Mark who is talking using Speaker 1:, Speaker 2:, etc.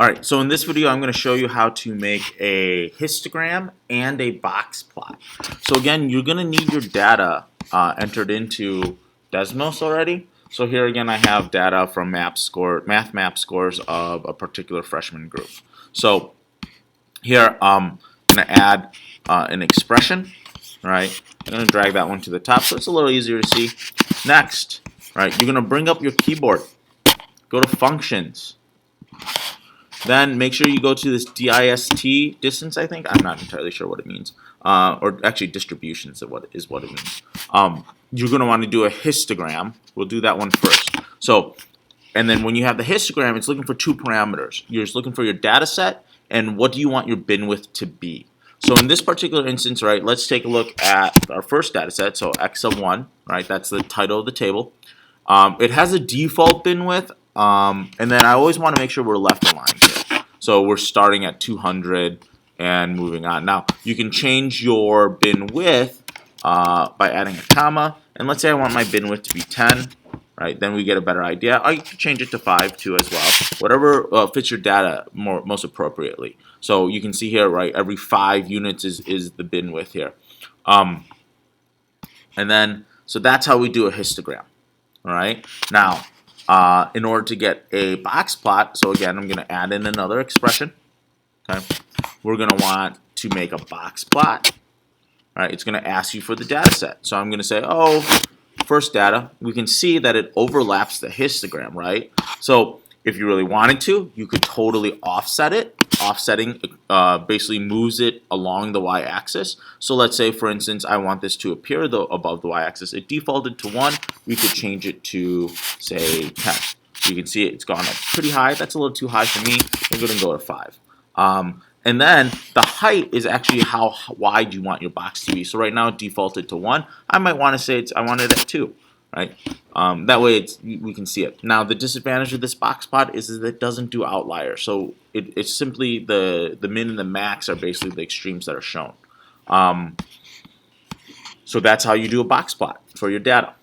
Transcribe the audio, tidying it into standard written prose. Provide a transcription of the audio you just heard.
Speaker 1: Alright, so in this video I'm going to show you how to make a histogram and a box plot. So again, you're going to need your data entered into Desmos already. So here again I have data from math map scores of a particular freshman group. So here I'm going to add an expression, right? I'm going to drag that one to the top so it's a little easier to see. Next, right, you're going to bring up your keyboard, go to functions. Then make sure you go to this DIST, distance, I think. I'm not entirely sure what it means. Or actually distributions is what it means. You're going to want to do a histogram. We'll do that one first. So, and then when you have the histogram, it's looking for two parameters. You're just looking for your data set and what do you want your bin width to be. So in this particular instance, right, let's take a look at our first data set. So x of 1, right, that's the title of the table. It has a default bin width. And then I always want to make sure we're left aligned here. So we're starting at 200 and moving on. Now, you can change your bin width by adding a comma. And let's say I want my bin width to be 10. Right? Then we get a better idea. I can change it to 5 too as well. Whatever fits your data most appropriately. So you can see here, right, every 5 units is the bin width here. And then, so that's how we do a histogram. All right? Now, in order to get a box plot, so again, I'm going to add in another expression. Okay, we're going to want to make a box plot. All right, it's going to ask you for the data set. So I'm going to say, oh, first data. We can see that it overlaps the histogram, right? So if you really wanted to, you could totally offset it. Offsetting basically moves it along the y-axis. So let's say, for instance, I want this to appear above the y-axis. It defaulted to 1. We could change it to, say, 10. You can see it's gone up pretty high. That's a little too high for me. I'm going to go to 5. And then the height is actually how wide you want your box to be. So right now it defaulted to 1. I might want to say I want it at 2. Right? That way we can see it. Now the disadvantage of this box plot is that it doesn't do outliers. So it's simply the min and the max are basically the extremes that are shown. So that's how you do a box plot for your data.